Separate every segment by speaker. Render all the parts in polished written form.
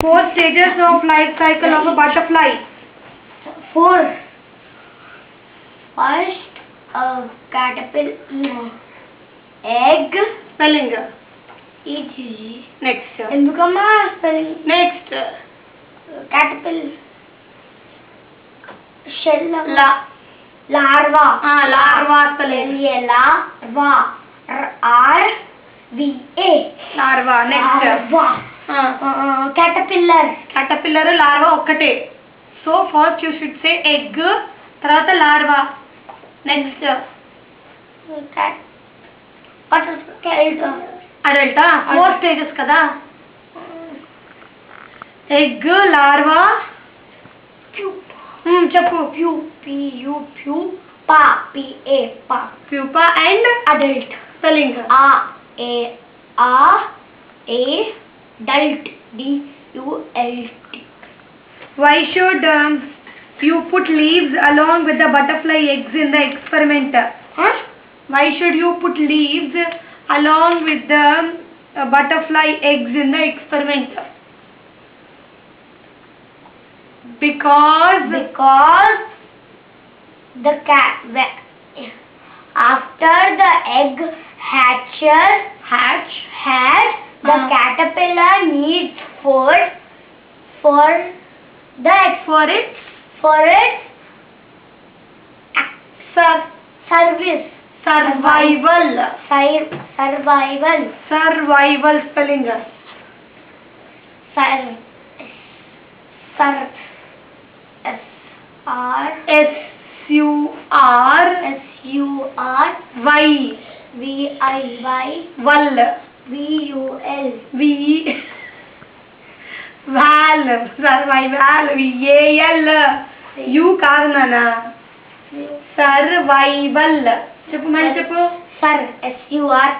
Speaker 1: Four stages of life cycle of a butterfly.
Speaker 2: Four. First, a caterpillar, egg,
Speaker 1: Spelling.
Speaker 2: easy.
Speaker 1: Next.
Speaker 2: ఎందుకమ్మా spelling?
Speaker 1: Next.
Speaker 2: Caterpillar, shell,
Speaker 1: La.
Speaker 2: larva.
Speaker 1: Larva spelling.
Speaker 2: Larva. R-V-A.
Speaker 1: Larva. Next.
Speaker 2: Larva. Caterpillar.
Speaker 1: Caterpillar, larva ఒక్కటే. So first you should say egg, తర్వాత larva. Next. Adult. Four stages కదా. Egg, larva. చెప్పు.
Speaker 2: Pupa. P-A.
Speaker 1: Pupa and
Speaker 2: Adult.
Speaker 1: spelling.
Speaker 2: Adult. D-U-L-T.
Speaker 1: Why should you put leaves along with the butterfly eggs in the experiment? Why should you put leaves along with the butterfly eggs in the experiment? Because
Speaker 2: the after the egg hatch, the caterpillar needs food for its
Speaker 1: survival spelling. You కాదు నాన్న. Survival. చెప్పు మరి చెప్పు.
Speaker 2: S-U-R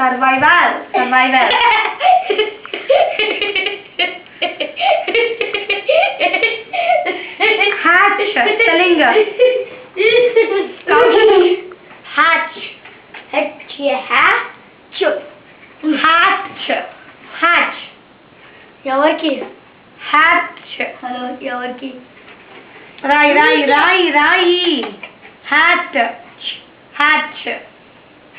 Speaker 1: Survival. Hatch spelling.
Speaker 2: Hatch. ఎవరికి?
Speaker 1: Hatch.
Speaker 2: Hello ఎవరికి?
Speaker 1: రాయి. Hatch.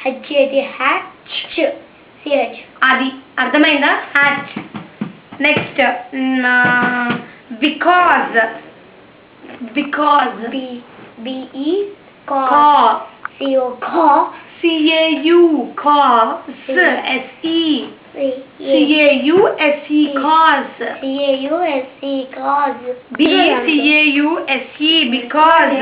Speaker 2: H A T hatch C H.
Speaker 1: అది అర్థమైందా? Hatch. Next because
Speaker 2: B E
Speaker 1: cause
Speaker 2: C O
Speaker 1: CAU cause SE cause
Speaker 2: CAUSE cause
Speaker 1: BCAUSE because